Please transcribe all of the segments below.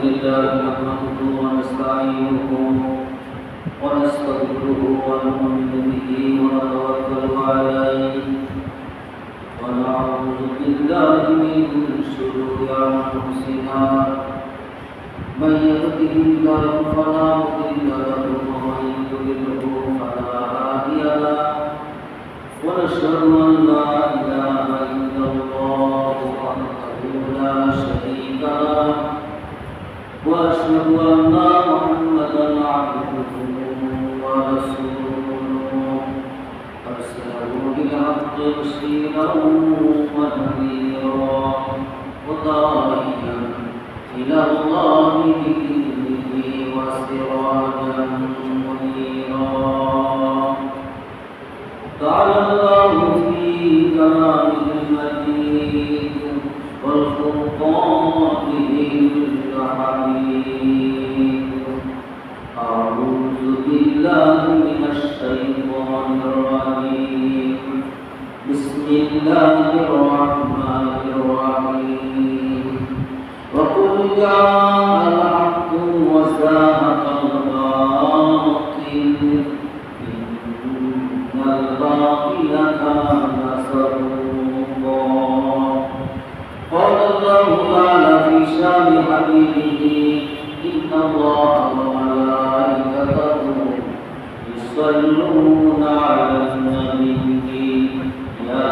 لله نحمده ونستعينه ونستغفره ونؤمن به ونتوكل عليه ونعوذ بالله من شرور أنفسنا من يهده الله فلا مضل له ومن يضلل فلا هادي له ونشهد أن لا إله إلا الله وحده لا شريك له وأشهد أن محمدا عبده ورسوله أرسله بالحق بشيرا ونذيرا وداعيا إلى الله بإذنه وسراجا منيرا قال الله في كلامه المجيد والفرقان الحميد أعوذ بالله من الشيطان الرجيم بسم الله الرحمن الرحيم وقل جاء الحق وزهق الباطل إن الباطل كان زهوقا قال الله تعالى في شان حبيبه إن الله وملائكته يصلون على النبي يا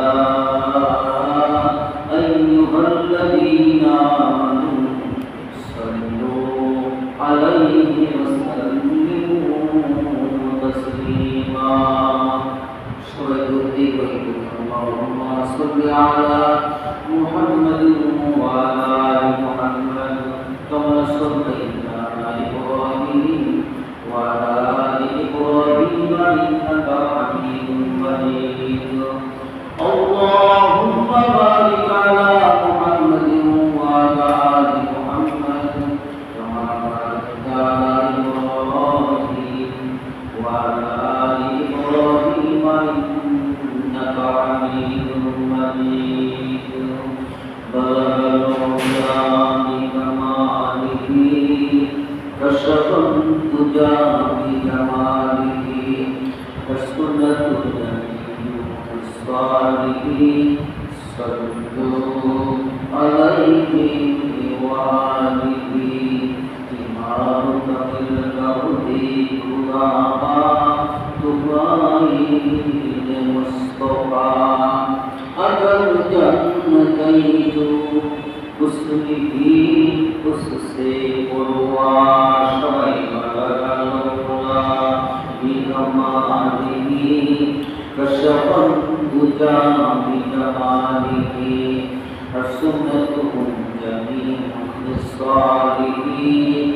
أيها الذين آمنوا صلوا عليه وسلموا تسليما اللهم صل على محمد وعلى آل محمد كما صليت على إبراهيم وعلى آل إبراهيم إنك حميد مجيد اللهم بارك على محمد وعلى آل محمد كما باركت على إبراهيم وعلى آل إبراهيم إنك حميد مجيد بلغ العلا بكماله كشف الدجى بجماله فالسنة النبي الصالح صلوا عليه وآله إمامك في الأرض غرابا تباين المصطفى अगर जन्नत उसकी उससे पुरवा शबै बलगलुला बिकमालिही कशफन दुजा बिजमालिही रसुनतुहुम जमीउन सालिहीन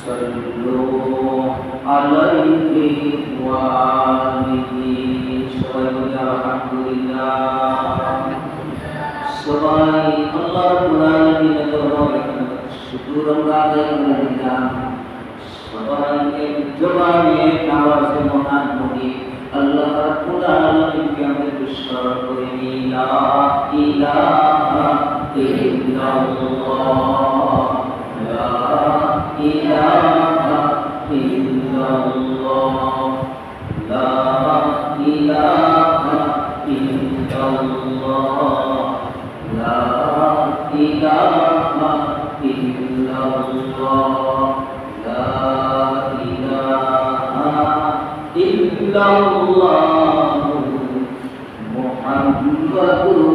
सल्लु अलैहि व आलिही সবাই আল্লাহ রাব্বুল আলামিনের দরবারে শুকর আমরা আদায় করে দিলাম সবাইকে জবানে আওয়াজে মহান বলি আল্লাহ রাব্বুল আলামিনকে আমাদের স্মরণ করে লা ইলাহা ইল্লাল্লাহ লা ইলাহা ইল্লাল্লাহ লা ইলাহা ইল্লাল্লাহ لا إله إلا الله لا إله إلا الله محمد رسول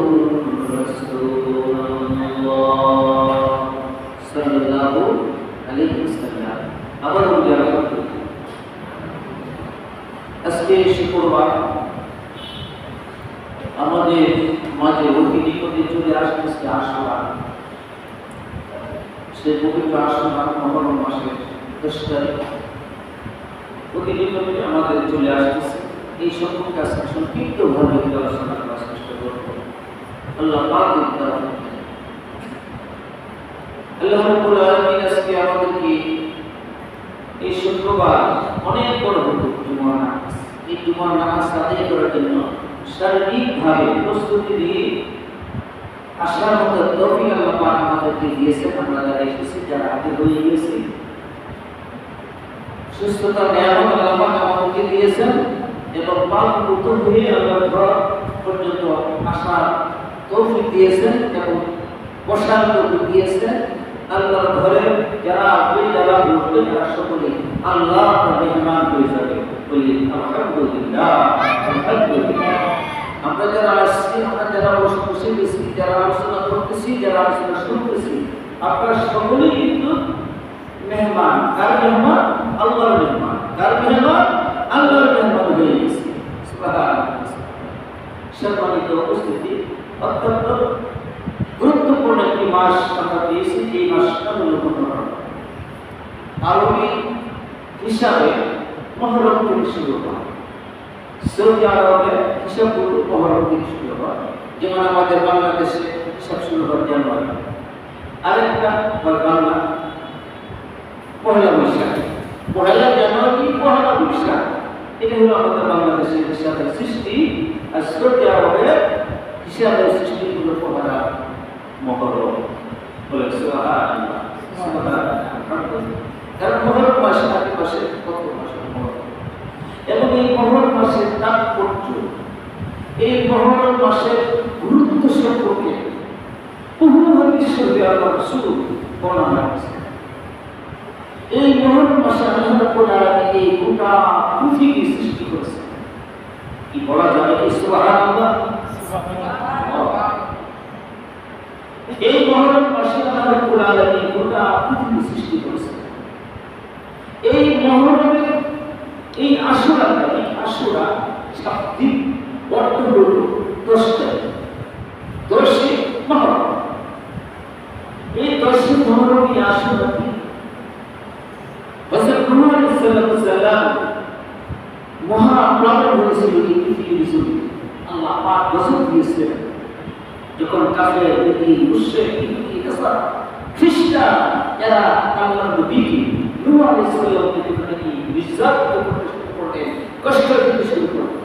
الله صلى الله عليه وسلم আবার বলি আজকে শুক্রবার আমাদের মাঝে অতি নিকটে চলে আসতেছে আশুরা সে পবিত্র আশুরা মহরম মাসের 10 তারিখ অতি নিকটে আমাদের চলে আসতেছে এই সম্পর্কে আজকে সংক্ষিপ্তভাবে আলোচনা করার চেষ্টা করব আল্লাহ পাকের তরফ থেকে আল্লাহ রাব্বুল আলামিন আজকে আমাদেরকে এই শুক্রবার অনেক বড় জুমার নামাজ এই জুমার নামাজ আদায় করার জন্য শারীরিকভাবে প্রস্তুতি নিয়ে আসার মতো তৌফিক আল্লাহ পাক আমাদেরকে দিয়েছেন। আমরা যারা এসেছি, যারা হাতে হয়ে গেছি, সুস্থতা নিয়ামত আল্লাহ পাক আমাদেরকে দিয়েছেন এবং পালপুত হয়ে আল্লাহর ঘর পর্যন্ত আসার তৌফিক দিয়েছেন এবং বসার তৌফিক দিয়েছেন। আল্লাহর ঘরে যারা আসবে, যারা বসবে, যারা সকলে আল্লাহ মেহমান হয়ে যাবে। বলি আলহামদুলিল্লাহ, আলহামদুলিল্লাহ। আমরা যারা আসছি, আমরা যারা বসে গেছি, যারা আলোচনা করতেছি, যারা আলোচনা শুনতেছি, আপনারা সকলেই কিন্তু মেহমান। কার মেহমান? আল্লাহর মেহমান। কার মেহমান? আল্লাহর মেহমান হয়ে গেছি। সম্মানিত উপস্থিতি, অত্যন্ত গুরুত্বপূর্ণ একটি মাস আমরা পেয়েছি। এই মাসটা হল মুহররম। আরবি হিসাবে মুহররম থেকে শুরু হয়। সৌদি আরবে হিসাবগুলো মুহররম থেকে শুরু হয়। যেমন আমাদের বাংলাদেশে হিসাব শুরু হয় জানুয়ারি, আরেকটা হয় বাংলা পহেলা বৈশাখ। পহেলা জানুয়ারি, পহেলা বৈশাখ, এটা হলো আমাদের বাংলাদেশের হিসাবের সৃষ্টি। আর সৌদি আরবের হিসাবের সৃষ্টি হলো পহেলা মুহররম। বলে সুবহানাল্লাহ, সুবহানাল্লাহ। কারণ মুহররম মাসে আশেপাশে কত মাস এবং এই মুহররম মাসের তাৎপর্য, এই মুহররম মাসের গুরুত্ব সম্পর্কে বহু হাদিস শরীফে আল্লাহর রাসূল বর্ণনা করেছেন। এই মুহররম মাসে আল্লাহ রাব্বুল আলামিন এই গোটা পৃথিবী সৃষ্টি করেছেন। কি বলা যাবে? সুবহানাল্লাহ, সুবহানাল্লাহ। এই মুহররম মাসে আল্লাহ রাব্বুল আলামিন গোটা পৃথিবী সৃষ্টি করেছেন। এই মুহররমের এই আশুরা শাব্দিক অর্থ হল 10 মুহররম। এই 10 মুহররম এই আশুরা কি? হযরত নূহ আলাইহিস সালাম মহাপ্লাবন হয়েছিল এই পৃথিবীর জমিনে। আল্লাহ পাক গজব দিয়েছেন। যখন কাফের, মুশরিক, কাফার, খ্রিস্টান এরা আল্লাহর নবীকে নূহ আলাইহিস সালামকে বিজাত করতে কষ্ট দিতে শুরু করলেন।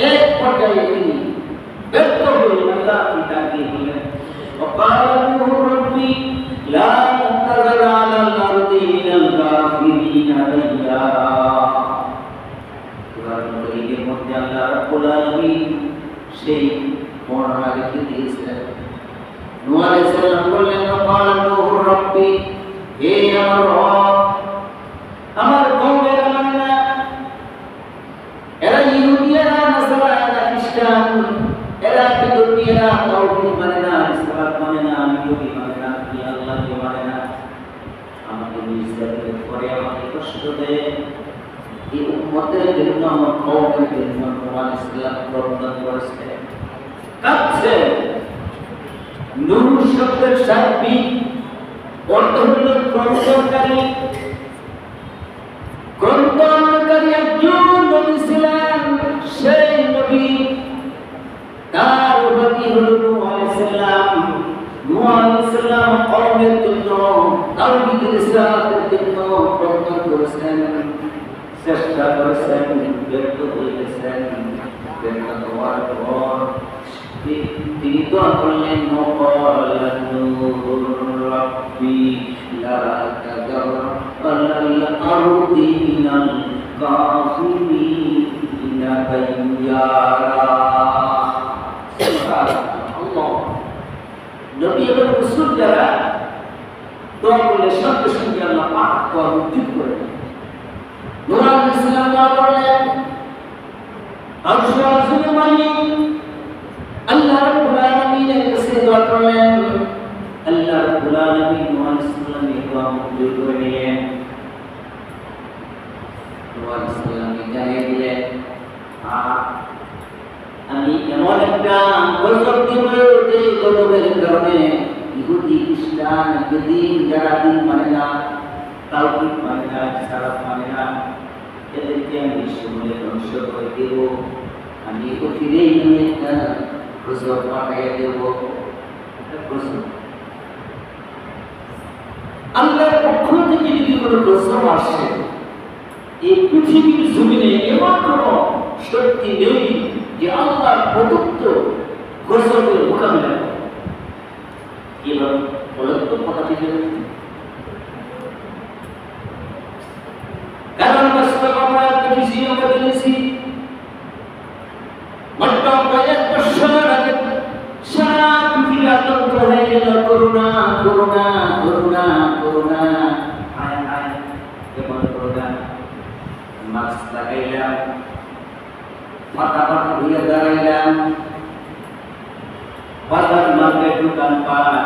এক পর্যায়ে তিনি ব্যর্থ হয়ে আল্লাহকে ডাকিয়ে বললেন, وقال نوح ربي لا تذر على الأرض من الكافرين ديارا। কুরআন কারীমের মধ্যে আল্লাহ রাব্বুল আলামিন সেই বর্ণনা রেখে দিয়েছেন। নূহ আলাইহিস সালাম বললেন, وقال نوح ربي, হে আমার রব, আমার কওমের মানে না, এরা ইহুদি, এরা নাসারা, এরা খ্রিস্টান, এরা বিধর্মী, এরা তাওহীদ মানে না, ইসলাম মানে না, নবী মানে না, কি আল্লাহকে মানে না, আমাকে নির্যাতন করে, আমাকে কষ্ট দেয়। এই উম্মতের জন্য, আমার কওমের জন্য ইসলাম প্রদান করেছে। কাছে নূহ শব্দের শাব্দিক অর্থ হল গ্রন্থকারী। গ্রন্থকারী একজন নবী ছিলেন, সেই নবী, তার উপাধি হল নূহ আলাইহিস সালাম। নূহ আলাইহিস সালাম কওমের জন্য, তাওহীদের ইসলামের জন্য প্রদান করেছেন, চেষ্টা করেছেন, ব্যর্থ হয়ে গেছেন। ব্যর্থ হওয়ার পর তিনি দোয়া করলেন, وقال نوح ربي لا تذر على الأرض من الكافرين ديارا। সুবহানাল্লাহ। নবী এবং রাসূল যারা দোয়া করলে সঙ্গে সঙ্গে আল্লাহ পাক দোয়া মঞ্জুর করে দেন। নূহ আলাইহিস সালাম দোয়া করলেন, আরশের আযমের মালিক আল্লাহ রাব্বুল আলামিনের কাছে দোয়া করলেন। আল্লাহ রাব্বুল আলামিন নূহ আলাইহিস সালামের দোয়া মঞ্জুর করে নিলেন। নূহ আলাইহিস সালামকে জানিয়ে দিলেন, আমি এমন একটা গজব দিব যে গজবের কারণে ইহুদি, খ্রিস্টান, বেদিন, যারা দিন মানে না, তাওহীদ মানে না, সালাত মানে না, এদেরকে আমি সমূলে ধ্বংস করে দেব। আমি ফিরেই নিয়ে একটা গজব পাঠিয়ে দেব। আল্লাহর পক্ষ থেকে যদি কোনো গজব আসে, এই পৃথিবীর জমিনে এমন কোনো শক্তি নেই যে আল্লাহর প্রদত্ত গজবের মোকাবিলা করে। এবার বলেন তো কথা ঠিক আছে? কারণ বাস্তবতা দেখেছি, আমরা দেখেছি মাত্র কয়েক বছর আগে সারা পৃথিবী আতঙ্ক হয়ে গেল, করোনা করোনা করোনা করোনা, হায় হায় কেমন করোনা। মাস্ক লাগাইলাম, মাথা পাতা ধুয়ে দাঁড়াইলাম, বাজার মার্কেট দোকানপাট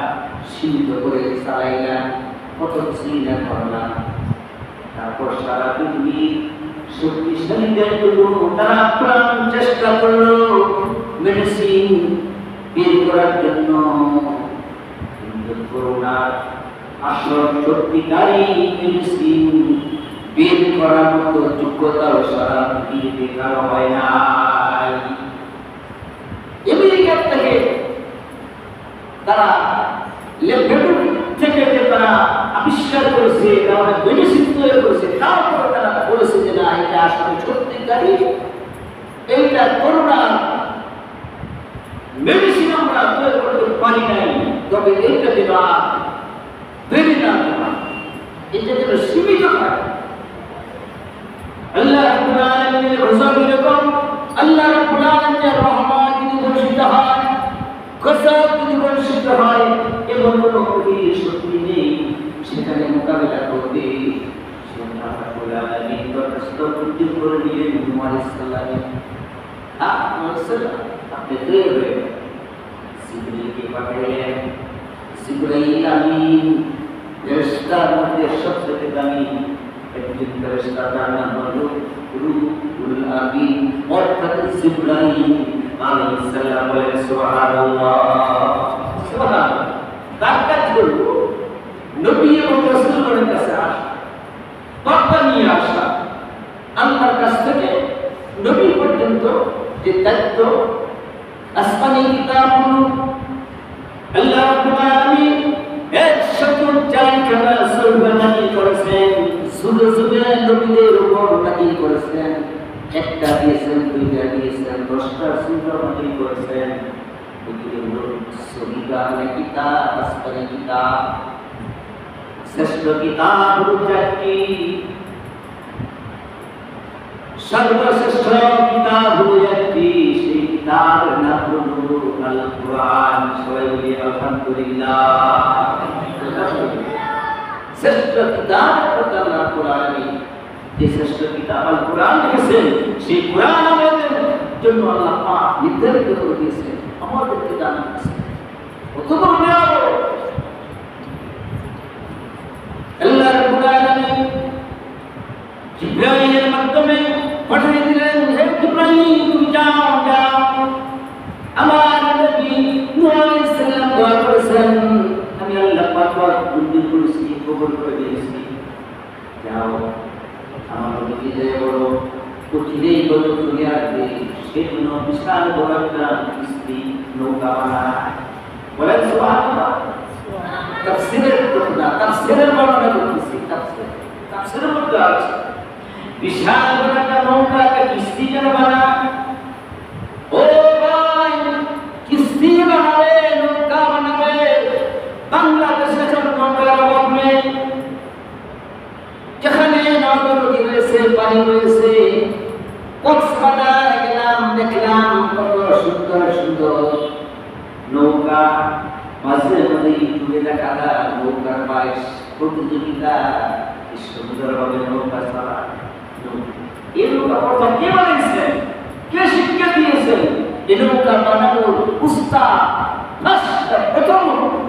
সীমিত করে চালাইলাম, কত চিন্তা করলাম। তারপর সারা পৃথিবী শক্তিশালী দেশগুলো তারা প্রাণ চেষ্টা করলো মেডিসিন বের করার জন্য, কিন্তু করোনার আসল সত্যিকারী মেডিসিন বের করার মতো যোগ্যতাও সারা পৃথিবীতে কারো হয় নাই। আমেরিকার থেকে তারা ল্যাবরেটরি থেকে যে তারা আবিষ্কার করেছে, তারা মেডিসিন তৈরি করেছে, তারপরে তারা বলেছে যে না, এটা আসলে সত্যিকারী, এইটা করোনা মেডিসিন আমরা তৈরি করতে পারি নাই, তবে এইটা যেন বেড়ে না হয়, এটা যেন সীমিত হয়। আল্লাহ রাব্বুল আলামিনের রহমত এরকম, আল্লাহ রাব্বুল আলামিনের রহমত যদি বর্ষিত হয়, গজব যদি বর্ষিত হয়, এমন কোনো কঠিন শক্তি নেই সেখানে মোকাবিলা করবে। আল্লাহ রাব্বুল আলামিন দরখাস্ত উদ্যোগ করে দিলেন নূহ আলাইহিস সালামের, আপনি তৈরি হয়ে জিবরাইলকে পাঠাইলেন। জিবরাইল আমিন ফেরেশতার মধ্যে সবচেয়ে দামি একজন ফেরেশতা, তার নাম হলো রূহুল আমিন, অর্থাৎ জিবরাইল আলাইহিস সালাম। বলেন সুবহানাল্লাহ, সুবহানাল্লাহ। তার কাজ হলো নবী এবং রাসূলের কাছে আসা, বার্তা নিয়ে আসা। আল্লাহর কাছ থেকে নবী পর্যন্ত যে দায়িত্ব, আসমানি কিতাবগুলো আল্লাহ রাব্বুল আলামিন 104 সূরা নাযিল করেছেন, সূরা সূরা নবীদের উপর নাযিল করেছেন। একটা দিয়েছেন, দুইটা দিয়েছেন, 10টা সূরা নাযিল করেছেন। এগুলো সহিহ কিতাব, আসমানি কিতাব। শ্রেষ্ঠ কিতাব হলো 4টি, সর্বশ্রেষ্ঠ কিতাব হলো একটি, সেই কিতাবের নাম হলো আল কোরআন। সবাই বলি আলহামদুলিল্লাহ। শ্রেষ্ঠ কিতাব হলো আল কোরআন। যে শ্রেষ্ঠ কিতাব আল কোরআন লিখেছেন, সেই কোরআন আমাদের জন্য আল্লাহ পাক নির্ধারিত করে দিয়েছেন, আমাদেরকে দান করেছেন। কত বড় নিয়ামত! আল্লাহ রাব্বুল আলামিন জিবরাইলের মাধ্যমে পাঠিয়ে দিলেন, হে জিবরাইল তুমি যাও যাও, আমার নবী নূহ আলাইহিস সালাম দোয়া করেছেন, আমি আল্লাহ পাক মঞ্জুর করেছি, কবুল করে দিয়েছি। যাও আমার নবীকে যে বড় কঠিনেই বড় চলে আসবে, সেজন্য বিশাল বড় একটা কিস্তি নৌকা বানায়। বলেন সুবহানাল্লাহ। তাফসীরের কথা, তাফসীরের বর্ণনা করতেছি, তাফসীরের মধ্যে আছে বিশাল বড় একটা নৌকা, একটা কিস্তি যেন বানায়। ও ভাই, কিস্তি বানাবে, নৌকা বানাবে, বাংলাদেশে যখন নৌকার অভাব নেই, যেখানে নদী রয়েছে, পানি রয়েছে, কক্সবাজার গেলাম, দেখলাম কত সুন্দর সুন্দর নৌকা। মাঝে মাঝে ইউটিউবে দেখা যায় নৌকার বাইশ প্রতিযোগিতা, সুন্দরভাবে নৌকা চালা। এই নৌকা প্রথম কে বানিয়েছেন, কে শিক্ষা দিয়েছেন? এই নৌকা বানানোর উস্তাদ, প্রথম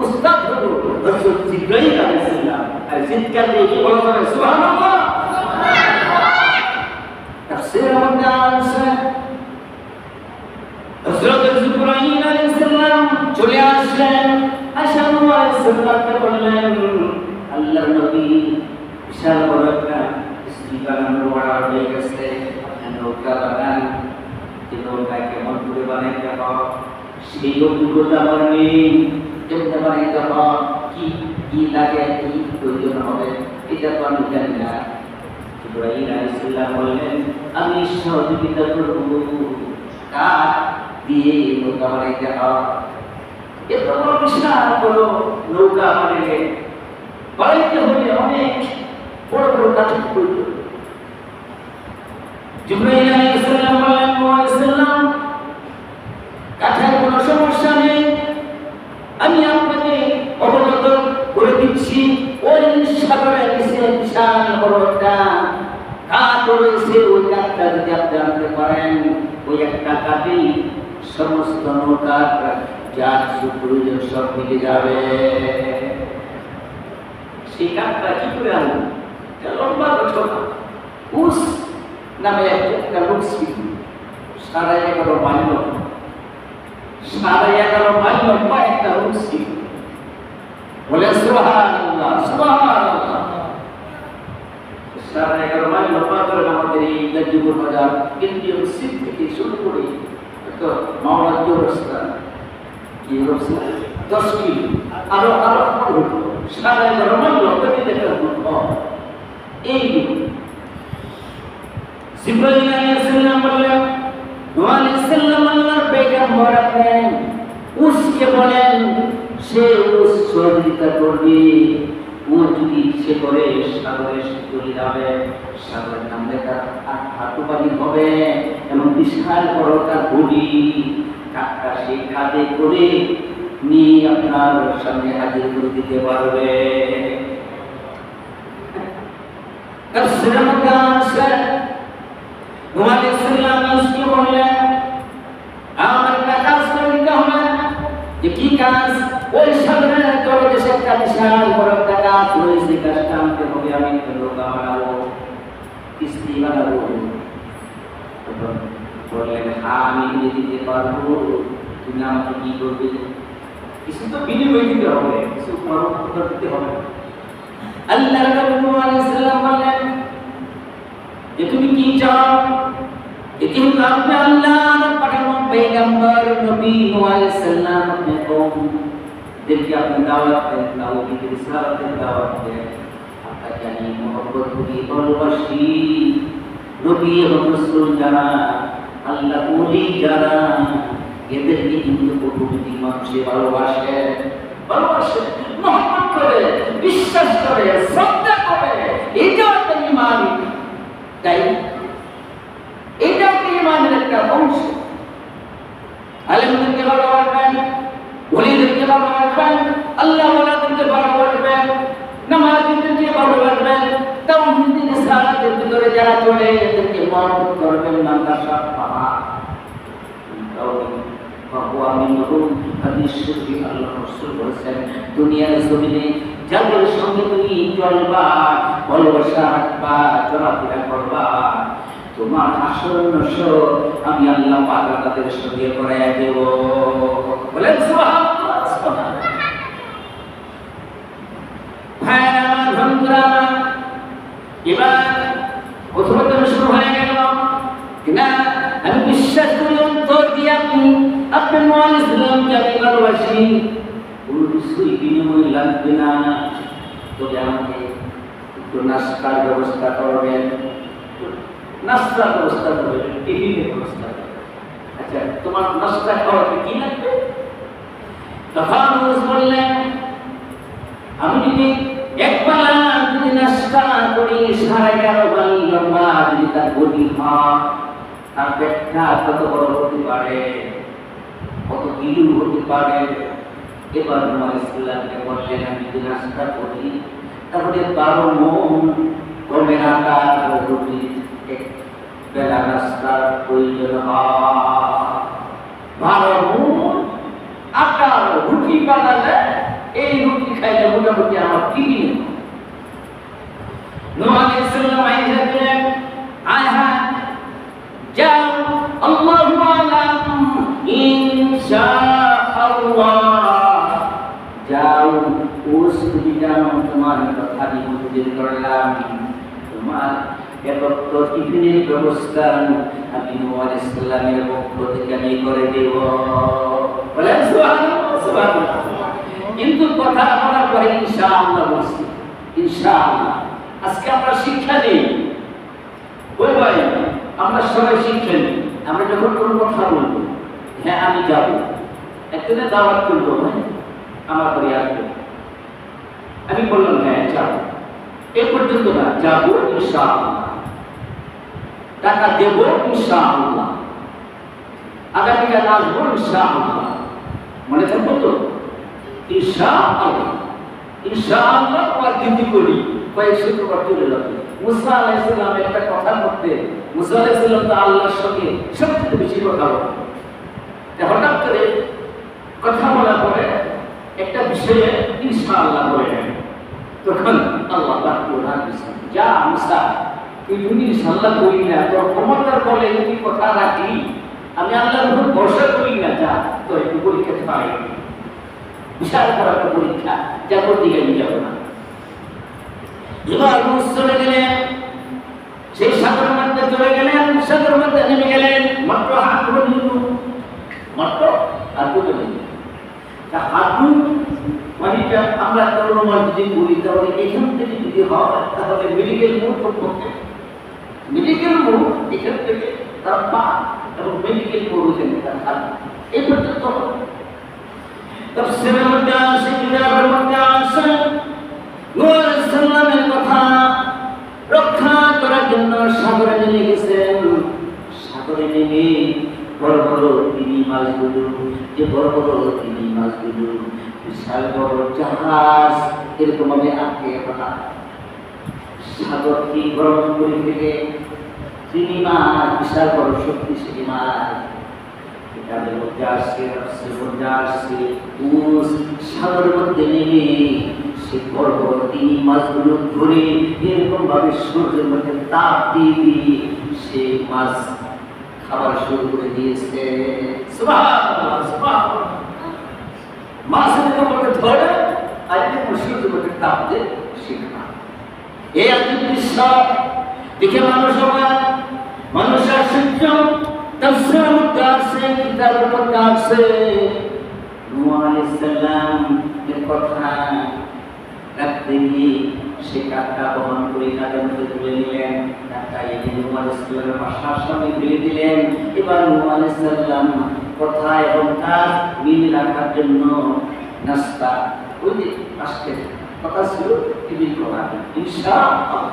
উস্তাদ হলো রাসূল জিবরাইল আলাইহিস সালাম। আর চিৎকার দিয়ে কি বলা যাবে? সুবহানাল্লাহ। তাফসীরের মধ্যে আছে হযরত জিবরাইল আলাইহিস সালাম চলে আসলেন, আয়েশা আলাইহিস সালামকে বললেন, আল্লাহর নবী বিশাল বড় একটা কিস্তি বানানোর অর্ডার হয়ে গেছে, আপনি নৌকা বানান। এই নৌকা কেমন করে বানাইতে হয় সেই অভিজ্ঞতা আমার নেই, কেমন বানাইতে হয়, কি কি লাগে, কি প্রয়োজন হবে, এটা তো আমি জানি না। জিবরাইল আলাইহিস সালাম বললেন, আমি সহযোগিতা করব। কাঠ দিয়ে নৌকা বানাইতে হয়, এত বড় বিশাল বড় নৌকা মানে বাড়িতে হলে অনেক বড় বড় কাঠের প্রয়োজন। জিবরাইল আলাইহিস সালাম বললেন, মুহাম্মদ কাঠের কোনো সমস্যা নেই, আমি আপনাকে অবগত করে দিচ্ছি। ওই সাগরে নিচে বিশাল বড় একটা কাঠ রয়েছে, ওই কাঠটা যদি আপনি আনতে পারেন, ওই একটা কাঠেই সমস্ত নৌকার যা কিছু প্রয়োজন সব মিলে যাবে। সেই কাঠটা কি করে আনবো? লম্বা ঘটনা। উস নামে একটা লোক ছিল, 11.5 মাইল, 11.5 মাইল লম্বা একটা লোক ছিল। বলে সুবহানাল্লাহ, সুবহানাল্লাহ। 11.5 মাইল লম্বা করে আমাদের এই গাজীপুর বাজার কেন্দ্রীয় মসজিদ থেকে শুরু করে মাওলানা চৌরাস্তা কি হচ্ছে 10 কিলো, আরো 11.5 মাইল লম্বা করে দেখা এই জিবরাইল আলাইহিস সালাম বললেন, নূহ আলাইহিস সালাম আল্লাহর পয়গম্বর, আপনি উসকে বলেন সে উস সহযোগিতা করবে। ও যদি ইচ্ছে করে সাগরে চলে যাবে, সাগরের নামে তার হাঁটু পানি হবে এবং বিশাল বড় তার বডি কাঠটা সেই কাঁধে করে নিয়ে আপনার সামনে হাজির করে দিতে পারবে। আমার একটা কাজ করে দিতে হবে। যে কি কাজ? ওই সাগরের তলদেশে একটা বিশাল বড় একটা গাছ রয়েছে, গাছটা আনতে হবে, আমি নৌকা বানাবো, কিস্তি বানাবো। বললেন, হ্যাঁ আমি দিতে পারবো, তুমি আমাকে কি করবে? কিছু তো বিনিময় দিতে হবে, কিছু পরোপকার দিতে হবে। আল্লাহ রাব্বুল আলামিন বললেন যে তুমি কি চাও? এটি হলো আপনি আল্লাহর পাঠানো পয়গম্বর নবী নূহ আলাইহিস সালাম, আপনি কওমদেরকে আপনি দাওয়াত দেন, তাওহীদ রিসালাতের দাওয়াত দেন। আপনাকে আমি মহব্বত করি, ভালোবাসি। নবী এবং রাসূল যারা, আল্লাহ ওলি যারা, এদেরকে কিন্তু প্রকৃতির মানুষে ভালোবাসে, মহব্বত করে, বিশ্বাস করে, শ্রদ্ধা করে। এটা একটা ঈমান। তাই এটা একটা ঈমানের একটা অংশ। আলেমদেরকে ভালোবাসবেন, ওলিদেরকে ভালোবাসবেন, আল্লাহ ওয়ালাদেরকে ভালোবাসবেন, নামাজীদেরকে ভালোবাসবেন, তাওহীদ রিসালাতের ভিতরে যারা চলে এদেরকে মহব্বত করবেন। নামটা সব পাওয়া দুনিয়ার জমিনে যাদের সঙ্গে তুমি চলবা, ভালোবাসা রাখবা, চলাফেরা করবা, তোমার আসল নসর আমি আল্লাহ পাক তাদের সঙ্গে করাইয়া দেব। বলেন সুবহানাল্লাহ, সুবহানাল্লাহ। ভাইরা আমার, বন্ধুরা আমার, এবার প্রথমত শুরু হয়ে গেল কিনা আমি বিশ্বাস করি অন্তর দিয়ে আপনি নূহ আলাইহিস সালামকে আমি ভালোবাসি, কোনো কিছুই বিনিময় লাগবে না। তবে আমাকে একটু নাস্তার ব্যবস্থা করবেন, নাস্তার ব্যবস্থা করবেন, টিফিনের ব্যবস্থা করবেন। আচ্ছা, তোমার নাস্তা খাওয়াতে কি লাগবে? তখন বললেন, আমি যদি একবেলা যদি নাস্তা করি 11.5 মাইল লম্বা, যদি তার বডি হয়, তার পেটটা কত বড় হতে পারে, কত কিলো হতে পারে। এবার নূহ আলাইহিস সালামকে বললেন, আমি যদি নাস্তা করি তাহলে 12 মণ গমের আটার রুটি এক বেলা নাস্তার প্রয়োজন হয়। 12 মণ আটার রুটি বানালে এই রুটি খাইলে মোটামুটি আমার কি দিন। নূহ আলাইহিস সালাম আয়েশা বলেন, আয়হা যাও, আল্লাহু আলাম, ইনশাআল্লাহ যাও, ওস তুমি যাও, তোমার কথা আমি বুঝতে করলাম, তোমার এত টিফিনের ব্যবস্থা আমি নূহ আলাইহিস সালামের পক্ষ থেকে আমি করে দেব। বলেন সুবহানাল্লাহ, সুবহানাল্লাহ। কিন্তু কথা বলার পরে ইনশাআল্লাহ বলছি, ইনশাআল্লাহ। আজকে আমরা শিক্ষা নেই, ওই ভাই আমরা সবাই শিক্ষা নেই। আমরা যখন কোনো কথা বলবো, হ্যাঁ আমি যাব, একদিনে দাওয়াত করবো, আমার বাড়ি আসবে। আমি বললাম হ্যাঁ যাবো। এ পর্যন্ত না, যাবো ইনশাআল্লাহ, টাকা দেবো ইনশাআল্লাহ, আগামীকাল আসবো ইনশাআল্লাহ। মনে থাকবো তো? ইনশাআল্লাহ ইনশাআল্লাহ ওয়াজিব করি, কয়েক শুক্রবার চলে যাবে। মুসা আলাইহিস সালাম একটা কথা করতে, মুসা আলাইহিস সালাম তো আল্লাহর সঙ্গে সবচেয়ে বেশি কথা বলেন। হঠাৎ করে কথা বলার পরে একটা বিষয়ে ইনশাআল্লাহ বলেন, তখন আল্লাহ পাক কোরআন দিয়েছেন, যা মুসা তুই যদি ইনশাআল্লাহ করি না, তোর ক্ষমতার বলে যদি কথা রাখি, আমি আল্লাহর উপর ভরসা করি না, যা তো একটু পরীক্ষা পাই, বিশাল বড় একটা পরীক্ষা, যার দিকে আমি যাবো না। এবার চলে গেলেন, সেই সাগরের মধ্যে চলে গেলেন, সাগরের মধ্যে নেমে গেলেন, মাত্র হাত পর্যন্ত, মাত্র হাত পর্যন্ত। হাঁটু মাটিটা আমরা অনুমান যদি বলি, তাহলে এখান থেকে যদি হয় তাহলে মেডিকেল মোড় পর্যন্ত, মেডিকেল মোড় এখান থেকে তার পা এবং মেডিকেল মোড় ওখানে তার হাত, এই পর্যন্ত। তাফসীরের মধ্যে আছে, কিতাবের মধ্যে আছে, নূহ আলাইহিস সালামের কথা রক্ষা করার জন্য সাগরে নেমে গেছেন। সাগরে নেমে বড় বড় তিমি মাছগুলো, যে বড় বড় তিমি মাছগুলো বিশাল বড় জাহাজ এরকম ভাবে আটকে পড়া, সাগরকে গরম করে ফেলে তিমি মাছ, বিশাল বড় শক্তিশালী মাছ, এটাদের মধ্যে আসছে, সাগরের মধ্যে নেমে সে বড় বড় তিমি মাছগুলো ধরে এরকম ভাবে সূর্যের মধ্যে তাপ দিয়ে দিয়ে সে মাছ খাবার শুরু করে দিয়েছে। সুবহানাল্লাহ, সুবহানাল্লাহ। মাছের উপরে ধরে আর সূর্যের মধ্যে তাপ দিয়ে সে খায়। এই আজীব দৃশ্য দেখে মানুষ আশ্চর্য। তাফসীরের মধ্যে আছে, কিতাবের মধ্যে আছে, নূহ আলাইহিস সালাম এর কথা রাখতে গিয়ে সে কাঁটা বহন করে কাঁটার মধ্যে তুলে নিলেন, কাঁটা এনে নূহ আলাইহিস সালামের বাসার সামনে ফেলে দিলেন। এবার নূহ আলাইহিস সালাম কথা এবং কাজ মিল রাখার জন্য নাস্তা, ওই যে আজকে কথা ছিল টিভি করা ইনশাআল্লাহ।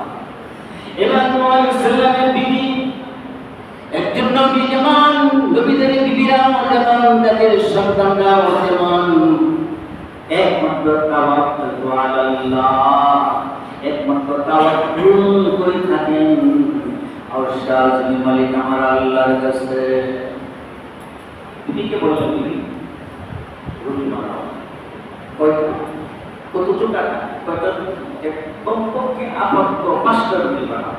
এবার নূহ আলাইহিস সালামের বিবি, একজন নবী যেমন নবীদের বিবিরাও যেমন তাদের সন্তানরাও যেমন একমাত্র তাওয়াক্কুল আলাল্লাহ, একমাত্র তাওয়াক্কুল করে থাকেন, আওসাল মালিক আমার আল্লাহর কাছে। বিবিকে বললেন, বিবি রুটি বানাও, কতটুকু টাকা, কয়টা, কমপক্ষে আপাতত 5টা রুটি বানাও,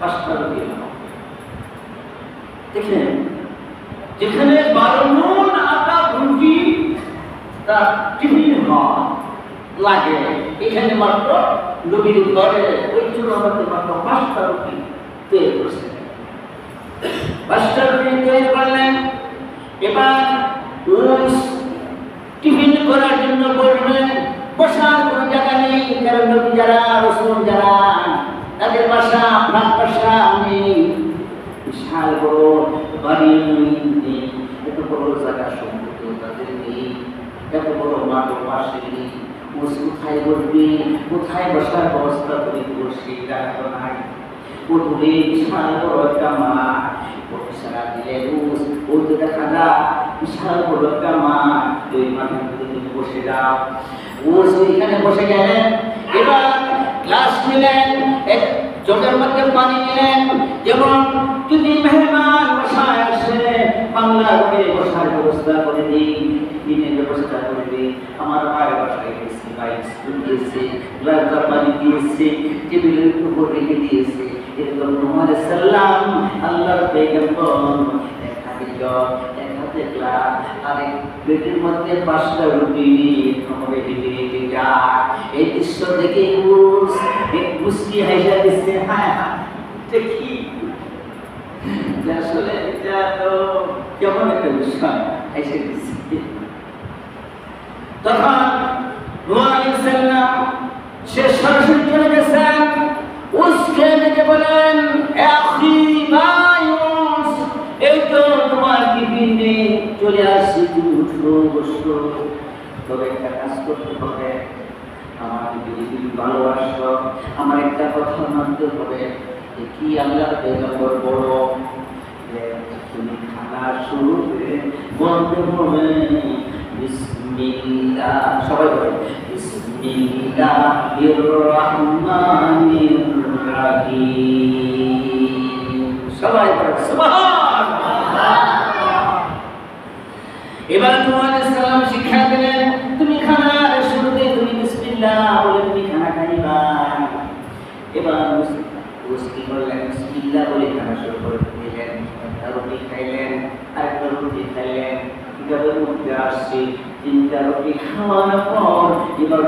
5টা রুটি বানাও। দেখেন, যেখানে 12 মণ আটা রুটি তার টিফিন লাগে, এখানে মাত্র নবীর ঘরে ওই চুলোর মধ্যে মাত্র 5টা রুটি তৈরি করছে। 5টা রুটি তৈরি করলেন। এবার টিফিন করার জন্য বলবেন, বসার কোনো জায়গা নেই, কারণ নবী যারা, রাসূল যারা, তাদের বাসা আপনার বাসা নেই, বিশাল বড় বাড়ি নেই, এত বড় জায়গা সম্পত্তি তাদের নেই, এত বড় মাঠ পাশে নেই, কোথায় বসবে, কোথায় বসার ব্যবস্থা করে বসে জায়গা নাই। প্রথমে বিশাল বড় একটা মাঠ, সারা দিলে ওই তো দেখা যায় বিশাল বড় একটা মাঠ, ওই মাঠের মধ্যে তুমি বসে যাও। এখানে বসে গেলেন। এবার গ্লাস নিলেন, এক জগের মধ্যে পানি নিলেন, যেমন যদি মেহমান বসায় আসে বাংলা করে বসার ব্যবস্থা করে দিই, দিনের ব্যবস্থা করে দিই। আমার ভাইয়ের বাসায় গেছে, ভাই স্কুল দিয়েছে, গ্লাসটা পানি দিয়েছে, টেবিলের উপর রেখে দিয়েছে। এরকম নূহ আলাইহিস সালাম আল্লাহর পয়গম্বর এক হাতে জগ, এক হাতে গ্লাস, আর এক প্লেটের মধ্যে 5টা রুটি নিয়ে খাবারে হেঁটে হেঁটে যায়। এই দৃশ্য দেখে এক মুস্কি হাসা দিচ্ছে, হ্যাঁ দেখি আসলে এটা তো কেমন একটা বিষয়, হাসা দিচ্ছে। তখন নূহ আলাইহিস সালাম সে সরাসরি চলে গেছেন, উসকে ডেকে বলেন, আখি ভাই, এই তো তোমার টিফিনে চলে আসছি, তুমি উঠো বসো, তবে একটা কাজ করতে হবে, আমার যদি তুমি ভালোবাসো আমার একটা কথা মানতে হবে। কি আল্লাহ পেগম্বর বড়, তুমি খানা শুরু করে বলতে হবে বিসমিল্লাহ, সবাই বলে বিসমিল্লাহির রহমানির রহিম, সবাই বলে সুবহানাল্লাহ। এবার নূহ আলাইহিস সালাম শিক্ষা দিলেন, তুমি খানার শুরুতে তুমি বিসমিল্লাহ বলে তুমি খানা খাইবা। এবার কি করলেন, বিসমিল্লাহ বলে খানা শুরু করে দিলেন। একটা রুটি খাইলেন, আরেকটা রুটি খাইলেন, কিভাবে উঠতে আসছে, তিনটা রুটি খাওয়ার পর এবার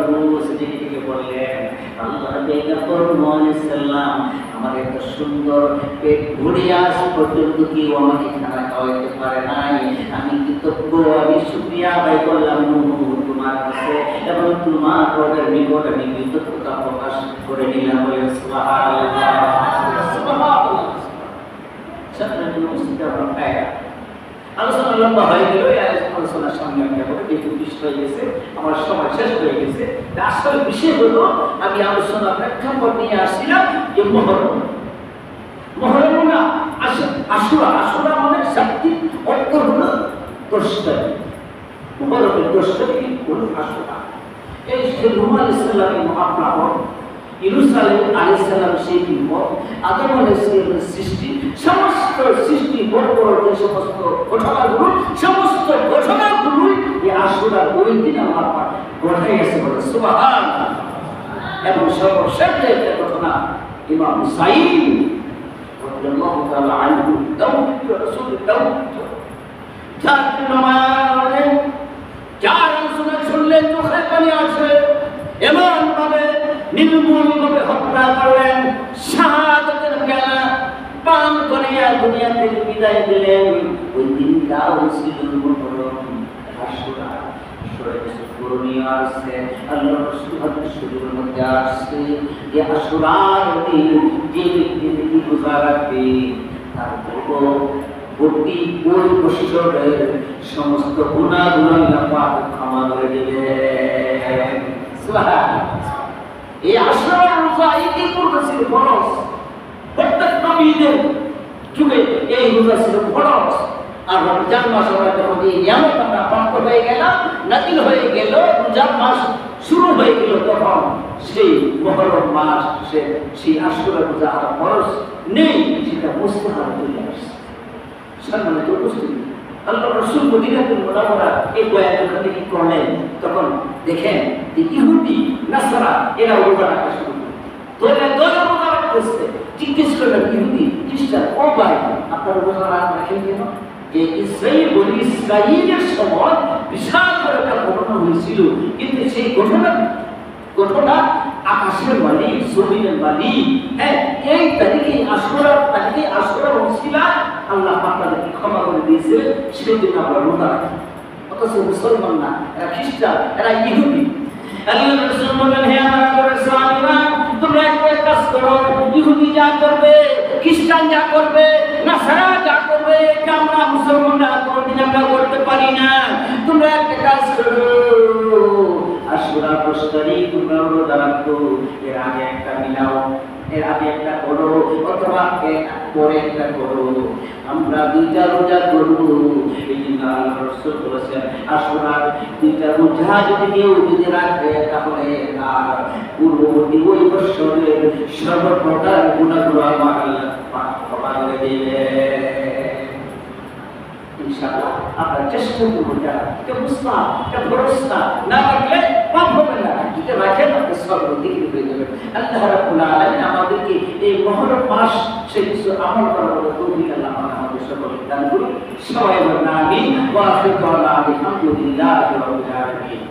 থেকে বললেন, আল্লাহ পেগম্বর নূহ আলাইহিস সালাম আমার এত সুন্দর পেট ভরে আজ পর্যন্ত কেউ আমাকে খানা খাওয়াইতে পারে নাই, আমি কৃতজ্ঞ, আমি শুকরিয়া আদায় করলাম তোমার কাছে এবং তোমার রবের নিকট আমি কৃতজ্ঞতা প্রকাশ করে নিলাম। বলে সুবহানাল্লাহ, সুবহানাল্লাহ। আলোচনা লম্বা হয়ে গেল, আলোচনার সামনে আমি হয়ে গেছে, আমার সময় শেষ হয়ে গেছে। আসল বিষয় হলো আমি আলোচনা প্রেক্ষাপট নিয়ে আসছিলাম যে মহরম, মহরম না আশুরা, আশুরা মানে শাব্দিক অর্থ হলো 10 তারিখ, মহরমের 10 তারিখ হলো আশুরা। এই নূহ আলাইহিস সালামের মহাপ্রাণ, ইউনূস আলাইহিস সালাম সেই বিপদ, আদম আলাইহিস সালামের সৃষ্টি, সমস্ত সৃষ্টি বড় বড় যে সমস্ত ঘটনাগুলো, সমস্ত ঘটনাগুলো এই আশুরার ওই দিন আমার ঘটে গেছে। বলে সুবহানাল্লাহ। এবং সর্বশেষ একটা ঘটনা, ইমাম হুসাইন রাদিয়াল্লাহু তাআলা আনহু দাউদ রাসূল দাউদ যার আলোচনা শুনলেন চোখে পানি আসে, এমন ভাবে নির্মূল ভাবে হত্যা করলেন, শাহাদাতের পেয়ালা পান করিয়া দুনিয়া থেকে বিদায় দিলেন। ওই দিনটাও ছিল মহরম, আশুরা। করণীয় আসছে, আল্লাহ রাসূল হাদিসের মধ্যে আসছে যে আশুরার দিন যে ব্যক্তি কি রোজা রাখবে তার প্রতি ওই বছরের সমস্ত গুনাহগুলো আল্লাহ পাক ক্ষমা করে দেবেন। সুবহানাল্লাহ। এই আশুরার রোজা এই পূর্বে ছিল ফরজ, প্রত্যেক নবীদের যুগে এই রোজা ছিল ফরজ। আর রমজান মাস যখন এই নিয়ামত আমরা প্রাপ্ত হয়ে গেলাম, নাজিল হয়ে গেল, রমজান মাস শুরু হয়ে গেল, তখন সেই মুহররম মাস সেই আশুরা রোজা আর ফরজ নেই, সেটা মুস্তাহাব চলে আসছে। সম্মানিত উপস্থিতি, আল্লাহ রাসূল মদিনাতুল মুনাওয়ারা এই বয়ানখানে কি করলেন, তখন দেখেন যে ইহুদি নাসারা এরা রোজা রাখা শুরু করলো, দলে রোজা রাখতেছে। জিজ্ঞেস করলেন ইহুদি খ্রিস্টান, ও ভাই আপনারা রোজা রাখেন কেন? যে বনি ইসরাঈলের সময় বিশাল বড় একটা ঘটনা হয়েছিল, কিন্তু সেই ঘটনা আকাশের মালিক, জমিনের মালিক, এই তারিখে আশুরার তারিখে আশুরার ওসিলা আল্লাহ পাক তাদেরকে ক্ষমা করে দিয়েছিলেন, সেই জন্য আমরা রোজা রাখি। অথচ মুসলমান না, এরা খ্রিস্টান, এরা ইহুদি। আল্লাহ রাসূল বলেন, হে আমার সাহাবীরা, তোমরা একটা কাজ করো, ইহুদি যা করবে, খ্রিস্টান যা করবে, নাসারা যা করবে, এটা আমরা মুসলমানরা কোনোদিন আমরা করতে পারি না। তোমরা একটা কাজ করো, আশুরা 10 তারিখ তোমরা রোজা রাখো, এর আগে একটা মিলাও, এর আগে একটা করো, অথবা পরে একটা করো, আমরা 2টা রোজা করব। এই জন্য আল্লাহ রাসূল বলেছেন, আশুরার 2টা রোজা যদি কেউ রাখে, তাহলে তার পূর্ববর্তী ওই বছরের সর্বপ্রকার গুনাহগুলো আমার আল্লাহ পাক ক্ষমা করে দেবেন। ইনশাআল্লাহ আমরা চেষ্টা করব, এটা মুসলিম, এটা ফরজটা না রাখলে পাপ হবে না, যদি রাখেন আপনি সব দিকে হয়ে যাবেন। আল্লাহ রাব্বুল আলামিন আমাদেরকে এই মুহররম মাস সে কিছু আমল করার তৌফিক আল্লাহ আমাদের সকলকে দান করুন। সবাই বলুন আমিন। ওয়া আখিরু দাওয়ানা আলহামদুলিল্লাহি রাব্বিল আলামিন।